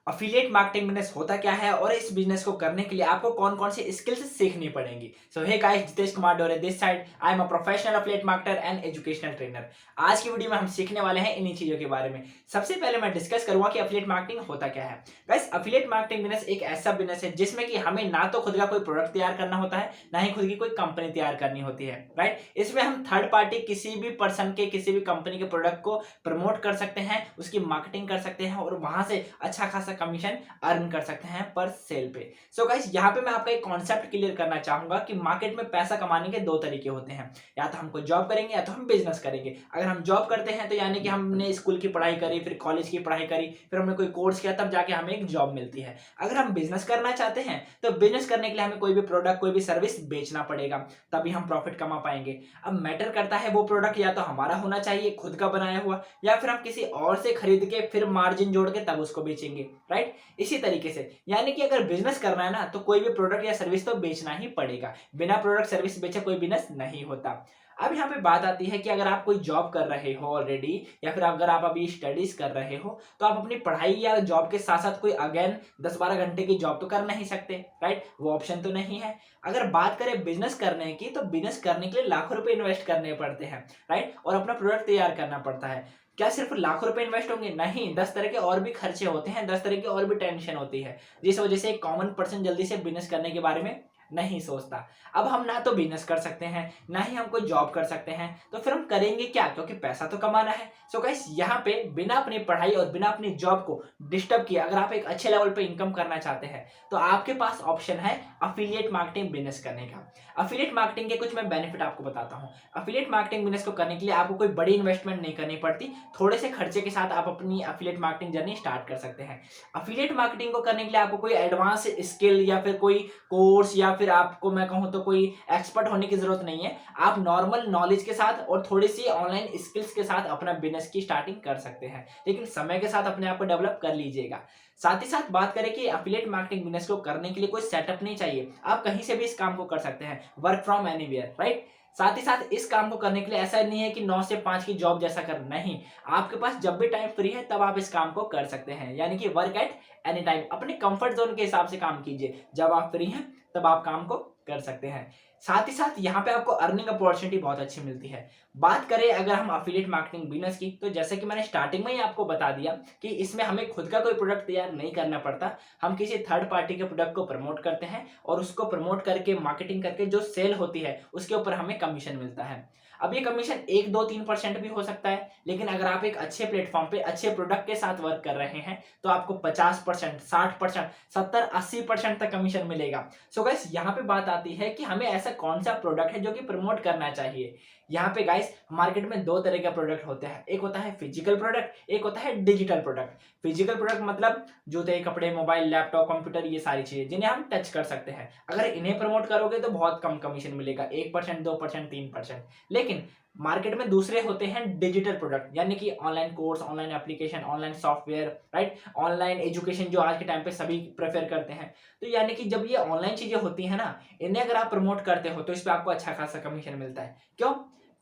Affiliate marketing business होता क्या है और इस बिजनेस को करने के लिए आपको कौन कौन सी स्किल्स सीखनी पड़ेंगी। सो हे गाइस, जितेश कुमार डोरे this side. I am a professional affiliate marketer and educational trainer. आज की वीडियो में हम सीखने वाले हैं इन्हीं चीजों के बारे में। सबसे पहले मैं डिस्कस करूंगा कि अफिलिएट मार्केटिंग होता क्या है। गाइस, अफिलिएट मार्केटिंग बिजनेस एक ऐसा बिजनेस है जिसमें कि हमें ना तो खुद का कोई प्रोडक्ट तैयार करना होता है, ना ही खुद की कोई कंपनी तैयार करनी होती है, राइट। इसमें हम थर्ड पार्टी किसी भी पर्सन के, किसी भी कंपनी के प्रोडक्ट को प्रमोट कर सकते हैं, उसकी मार्केटिंग कर सकते हैं और वहां से अच्छा खासा कमीशन अर्न कर सकते हैं पर सेल पे। सो गाइस, यहाँ पे मैं आपका एक कॉन्सेप्ट क्लियर करना चाहूंगा कि मार्केट में पैसा कमाने के दो तरीके होते हैं। या तो हमको जॉब करेंगे या तो हम बिजनेस करेंगे। अगर हम जॉब करते हैं तो यानी कि हमने स्कूल की पढ़ाई करी, फिर कॉलेज की पढ़ाई करी, फिर हमने कोई कोर्स किया, तब जाके हमें एक जॉब मिलती है। अगर हम बिजनेस करना चाहते हैं तो बिजनेस करने के लिए हमें कोई भी प्रोडक्ट, कोई भी सर्विस बेचना पड़ेगा, तभी हम प्रॉफिट कमा पाएंगे। अब मैटर करता है वो प्रोडक्ट या तो हमारा होना चाहिए, खुद का बनाया हुआ, या फिर हम किसी और से खरीद के फिर मार्जिन जोड़ के तब उसको बेचेंगे, राइट। इसी तरीके से यानी कि अगर बिजनेस करना है ना तो कोई भी प्रोडक्ट या सर्विस तो बेचना ही पड़ेगा। बिना प्रोडक्ट सर्विस बेचे कोई बिजनेस नहीं होता। अब यहाँ पे बात आती है कि अगर आप कोई जॉब कर रहे हो ऑलरेडी, या फिर अगर आप अभी स्टडीज कर रहे हो, तो आप अपनी पढ़ाई या जॉब के साथ साथ कोई अगेन 10-12 घंटे की जॉब तो कर नहीं सकते, राइट। वो ऑप्शन तो नहीं है। अगर बात करें बिजनेस करने की, तो बिजनेस करने के लिए लाखों रुपए इन्वेस्ट करने पड़ते हैं, राइट, और अपना प्रोडक्ट तैयार करना पड़ता है। क्या सिर्फ लाखों रुपए इन्वेस्ट होंगे? नहीं, 10 तरह के और भी खर्चे होते हैं, 10 तरह की और भी टेंशन होती है, जिस वजह से एक कॉमन पर्सन जल्दी से बिजनेस करने के बारे में नहीं सोचता। अब हम ना तो बिजनेस कर सकते हैं, ना ही हम कोई जॉब कर सकते हैं, तो फिर हम करेंगे क्या? क्योंकि पैसा तो कमाना है। सो गाइस, यहाँ पे बिना अपनी पढ़ाई और बिना अपनी जॉब को डिस्टर्ब किए अगर आप एक अच्छे लेवल पे इनकम करना चाहते हैं, तो आपके पास ऑप्शन है अफिलिएट मार्केटिंग बिजनेस करने का। अफिलिएट मार्केटिंग के कुछ मैं बेनिफिट आपको बताता हूँ। अफिलिएट मार्केटिंग बिजनेस को करने के लिए आपको कोई बड़ी इन्वेस्टमेंट नहीं करनी पड़ती। थोड़े से खर्चे के साथ आप अपनी अफिलिएट मार्केटिंग जर्नी स्टार्ट कर सकते हैं। अफिलिएट मार्केटिंग को करने के लिए आपको कोई एडवांस स्किल या फिर कोई कोर्स, या फिर आपको मैं कहूं तो कोई एक्सपर्ट होने की जरूरत नहीं है। आप नॉर्मल नॉलेज के साथ और थोड़ी सी ऑनलाइन स्किल्स के साथ अपना बिजनेस की स्टार्टिंग कर सकते हैं, लेकिन समय के साथ अपने आप को डेवलप कर लीजिएगा। साथ ही साथ बात करें कि अफिलिएट मार्केटिंग बिजनेस को करने के लिए कोई सेटअप नहीं चाहिए। आप कहीं से भी इस काम को कर सकते हैं, वर्क फ्रॉम एनीवेयर, राइट। साथ ही साथ इस काम को करने के लिए ऐसा नहीं है कि 9 से 5 की जॉब जैसा कर, नहीं। आपके पास जब भी टाइम फ्री है तब आप इस काम को कर सकते हैं, यानी कि वर्क एट एनी टाइम। अपने कंफर्ट जोन के हिसाब से काम कीजिए, जब आप फ्री हैं तब आप काम को कर सकते हैं। साथ ही साथ यहाँ पे आपको अर्निंग अपॉर्चुनिटी बहुत अच्छी मिलती है। बात करें अगर हम अफिलिएट मार्केटिंग बिजनेस की, तो जैसे कि मैंने स्टार्टिंग में ही आपको बता दिया कि इसमें हमें खुद का कोई प्रोडक्ट तैयार नहीं करना पड़ता। हम किसी थर्ड पार्टी के प्रोडक्ट को प्रमोट करते हैं और उसको प्रमोट करके, मार्केटिंग करके जो सेल होती है उसके ऊपर हमें कमीशन मिलता है। अब ये कमीशन 1, 2, 3% भी हो सकता है, लेकिन अगर आप एक अच्छे प्लेटफॉर्म पे अच्छे प्रोडक्ट के साथ वर्क कर रहे हैं तो आपको 50%, 60%, 70, 80% तक कमीशन मिलेगा। सो गाइस, यहाँ पे बात आती है कि हमें ऐसा कौन सा प्रोडक्ट है जो कि प्रमोट करना चाहिए। यहाँ पे गाइस, मार्केट में दो तरह के प्रोडक्ट होते हैं। एक होता है फिजिकल प्रोडक्ट, एक होता है डिजिटल प्रोडक्ट। फिजिकल प्रोडक्ट मतलब जूते, कपड़े, मोबाइल, लैपटॉप, कंप्यूटर, ये सारी चीजें जिन्हें हम टच कर सकते हैं। अगर इन्हें प्रमोट करोगे तो बहुत कम कमीशन मिलेगा, 1%, 2%, 3%। लेकिन मार्केट में दूसरे होते हैं डिजिटल प्रोडक्ट, यानी कि online course, online application, online software, right, online education, जो आज के टाइम पे सभी प्रेफर करते हैं। तो यानी कि जब ये ऑनलाइन चीजें होती है ना, इन्हें अगर आप प्रमोट करते हो तो इस पे आपको अच्छा खासा कमीशन मिलता है। क्यों?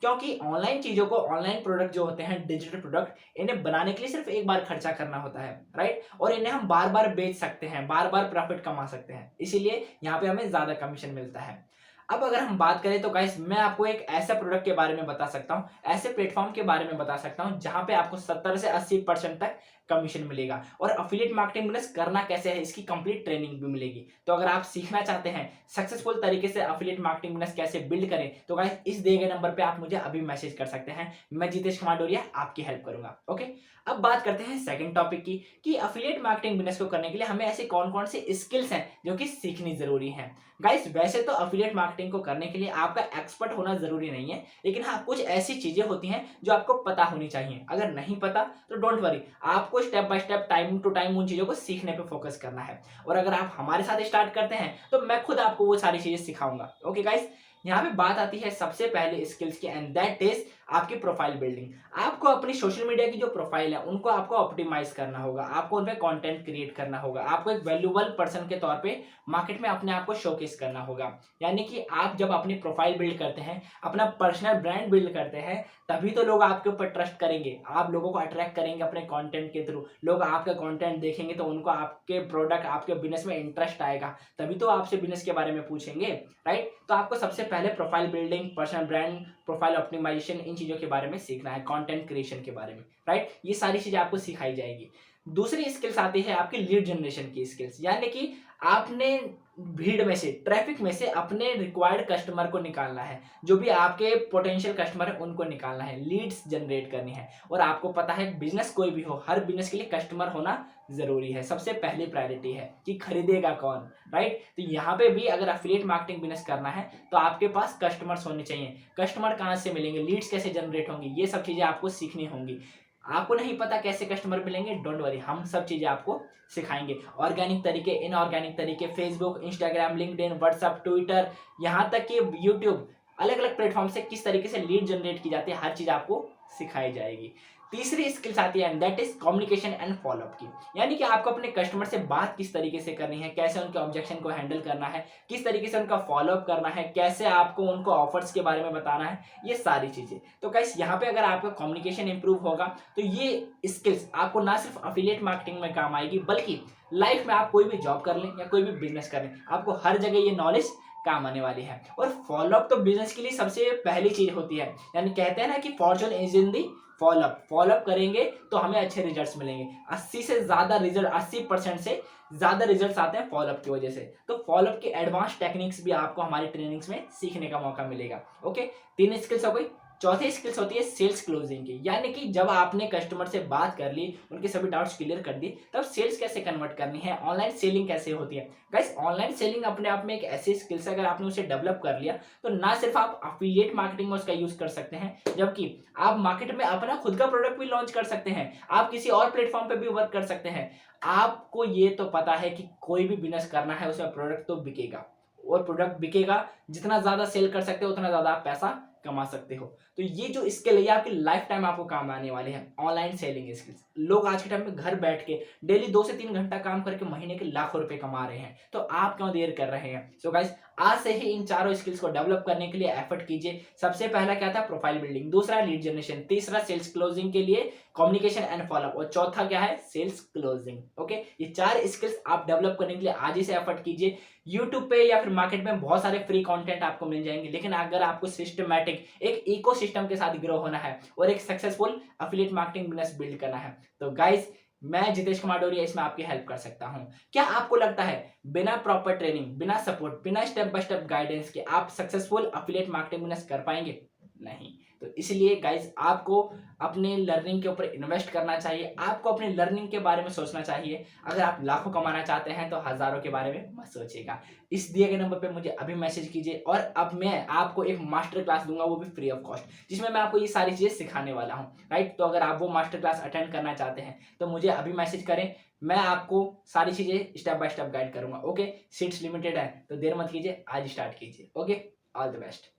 क्योंकि ऑनलाइन चीजों को, ऑनलाइन प्रोडक्ट जो होते हैं, डिजिटल प्रोडक्ट, इन्हें बनाने के लिए सिर्फ एक बार खर्चा करना होता है, राइट, और इन्हें हम बार बार बेच सकते हैं, बार बार प्रॉफिट कमा सकते हैं, इसीलिए यहाँ पे हमें ज्यादा कमीशन मिलता है। अब अगर हम बात करें तो गाइस, मैं आपको एक ऐसा प्रोडक्ट के बारे में बता सकता हूँ, ऐसे प्लेटफॉर्म के बारे में बता सकता हूँ जहां पे आपको 70 से 80% तक कमीशन मिलेगा। और अफिलिएट मार्केटिंग बिजनेस करना कैसे है, इसकी कंप्लीट ट्रेनिंग भी मिलेगी। तो अगर आप सीखना चाहते हैं सक्सेसफुल तरीके से अफिलिएट मार्केटिंग बिजनेस कैसे बिल्ड करें, तो गाइस इस दिए गए नंबर पे आप मुझे अभी मैसेज कर सकते हैं। मैं जितेश कुमार डोरिया आपकी हेल्प करूंगा। ओके, अब बात करते हैं सेकंड टॉपिक की, कि अफिलिएट मार्केटिंग बिजनेस को करने के लिए हमें ऐसे कौन कौन से स्किल्स हैं जो कि सीखनी जरूरी है। गाइस, वैसे तो अफिलिएट मार्केटिंग को करने के लिए आपका एक्सपर्ट होना जरूरी नहीं है, लेकिन हाँ, कुछ ऐसी चीजें होती हैं जो आपको पता होनी चाहिए। अगर नहीं पता तो डोंट वरी, आपको step by step, time to time उन चीजों को सीखने पे फोकस करना है। और अगर आप हमारे साथ स्टार्ट करते हैं तो मैं खुद आपको वो सारी चीजें सिखाऊंगा। ओके गाइस, यहाँ पे बात आती है सबसे पहले स्किल्स की, एंड दैट इज आपकी प्रोफाइल बिल्डिंग। आपको अपनी सोशल मीडिया की जो प्रोफाइल है उनको आपको ऑप्टिमाइज करना होगा, आपको उन पे कंटेंट क्रिएट करना होगा, आपको एक वैल्यूएबल पर्सन के तौर पे मार्केट में अपने आप को शोकेस करना होगा। यानी कि आप जब अपनी प्रोफाइल बिल्ड करते हैं, अपना पर्सनल ब्रांड बिल्ड करते हैं, तभी तो लोग आपके ऊपर ट्रस्ट करेंगे, आप लोगों को अट्रैक्ट करेंगे अपने कंटेंट के थ्रू। लोग आपका कंटेंट देखेंगे तो उनको आपके प्रोडक्ट, आपके बिजनेस में इंटरेस्ट आएगा, तभी तो आपसे बिजनेस के बारे में पूछेंगे, राइट। तो आपको सबसे पहले profile building, personal brand, profile optimisation, इन चीज़ों के बारे में सीखना है, कंटेंट क्रिएशन के बारे में, राइट। ये सारी चीज़ें आपको सिखाई जाएगी। दूसरी स्किल्स आती है आपकी लीड जनरेशन की स्किल्स, यानी कि आपने भीड़ में से, ट्रैफिक में से अपने रिक्वायर्ड कस्टमर को निकालना है। जो भी आपके पोटेंशियल कस्टमर है उनको निकालना है, लीड्स जनरेट करनी है। और आपको पता है बिजनेस कोई भी हो, हर बिजनेस के लिए कस्टमर होना जरूरी है, सबसे पहली प्रायोरिटी है कि खरीदेगा कौन, राइट। तो यहाँ पे भी अगर एफिलिएट मार्केटिंग बिजनेस करना है तो आपके पास कस्टमर्स होने चाहिए। कस्टमर कहाँ से मिलेंगे, लीड्स कैसे जनरेट होंगी, ये सब चीजें आपको सीखनी होंगी। आपको नहीं पता कैसे कस्टमर मिलेंगे, डोंट वरी, हम सब चीजें आपको सिखाएंगे। ऑर्गेनिक तरीके, इनऑर्गेनिक तरीके, Facebook, Instagram, LinkedIn, WhatsApp, Twitter, यहाँ तक कि यूट्यूब, अलग अलग प्लेटफॉर्म से किस तरीके से लीड जनरेट की जाती है, हर चीज आपको सिखाई जाएगी। तीसरी स्किल्स आती है that is communication and follow up की, यानी कि आपको अपने कस्टमर से बात किस तरीके से करनी है, कैसे उनके ऑब्जेक्शन को हैंडल करना है, किस तरीके से उनका फॉलोअप करना है, कैसे आपको उनको ऑफर्स के बारे में बताना है, ये सारी चीजें। तो गाइस यहाँ पे अगर आपका कम्युनिकेशन इंप्रूव होगा तो ये स्किल्स आपको ना सिर्फ अफिलिएट मार्केटिंग में काम आएगी, बल्कि लाइफ में आप कोई भी जॉब कर लें या कोई भी बिजनेस कर लें, आपको हर जगह ये नॉलेज काम आने वाली है। और फॉलोअप तो बिजनेस के लिए सबसे पहली चीज होती है, यानी कहते हैं ना कि Fortune is in the follow up. Follow up करेंगे तो हमें अच्छे रिजल्ट्स मिलेंगे। 80 से ज्यादा रिजल्ट, 80% से ज्यादा रिजल्ट्स आते हैं फॉलोअप की वजह से। तो फॉलोअप की एडवांस टेक्निक्स भी आपको हमारी ट्रेनिंग्स में सीखने का मौका मिलेगा। ओके, 3 स्किल्स हो गई। चौथी स्किल्स होती है सेल्स क्लोजिंग की, यानी कि जब आपने कस्टमर से बात कर ली, उनके सभी डाउट्स क्लियर कर दिए, तब सेल्स कैसे कन्वर्ट करनी है, ऑनलाइन सेलिंग कैसे होती है। गाइस ऑनलाइन सेलिंग अपने आप में एक ऐसी स्किल्स है, अगर आपने उसे डेवलप कर लिया तो ना सिर्फ आप अफिलिएट मार्केटिंग में उसका यूज कर सकते हैं, जबकि आप मार्केट में अपना खुद का प्रोडक्ट भी लॉन्च कर सकते हैं, आप किसी और प्लेटफॉर्म पे भी वर्क कर सकते हैं। आपको ये तो पता है कि कोई भी बिजनेस करना है उसमें प्रोडक्ट तो बिकेगा, और प्रोडक्ट बिकेगा, जितना ज्यादा सेल कर सकते हो उतना ज्यादा आप पैसा कमा सकते हो। तो ये जो स्किल है आपकी लाइफ टाइम आपको काम आने वाले हैं, ऑनलाइन सेलिंग स्किल्स। लोग आज के टाइम में घर बैठ के डेली 2 से 3 घंटा काम करके महीने के लाखों रुपए कमा रहे हैं, तो आप क्यों देर कर रहे हैं। सो गाइस आज से ही इन चारों स्किल्स को डेवलप करने के लिए एफर्ट कीजिए। सबसे पहला क्या था, प्रोफाइल बिल्डिंग, दूसरा लीड जनरेशन, तीसरा सेल्स क्लोजिंग के लिए कम्युनिकेशन एंड फॉलोअप, और चौथा क्या है, सेल्स क्लोजिंग। ओके, ये 4 स्किल्स आप डेवलप करने के लिए आज ही से एफर्ट कीजिए। यूट्यूब पे या फिर मार्केट में बहुत सारे फ्री कंटेंट आपको मिल जाएंगे, लेकिन अगर आपको सिस्टमैटिक एक इकोसिस्टम के साथ ग्रो होना है और एक successful affiliate marketing business build करना है, तो गाइस मैं जितेश कुमार डोरिया इसमें आपकी हेल्प कर सकता हूं। क्या आपको लगता है बिना प्रॉपर ट्रेनिंग, बिना सपोर्ट, बिना स्टेप बाय स्टेप गाइडेंस के आप सक्सेसफुल एफिलिएट मार्केटिंग बिजनेस कर पाएंगे? नहीं। तो इसलिए गाइस आपको अपने लर्निंग के ऊपर इन्वेस्ट करना चाहिए, आपको अपने लर्निंग के बारे में सोचना चाहिए। अगर आप लाखों कमाना चाहते हैं तो हजारों के बारे में मत सोचिएगा। इस दिए गए नंबर पे मुझे अभी मैसेज कीजिए, और अब मैं आपको एक मास्टर क्लास दूंगा, वो भी फ्री ऑफ कॉस्ट, जिसमें मैं आपको ये सारी चीजें सिखाने वाला हूँ, राइट। तो अगर आप वो मास्टर क्लास अटेंड करना चाहते हैं तो मुझे अभी मैसेज करें, मैं आपको सारी चीजें स्टेप बाय स्टेप गाइड करूंगा। ओके, सीट्स लिमिटेड है तो देर मत कीजिए, आज स्टार्ट कीजिए। Okay, all the best.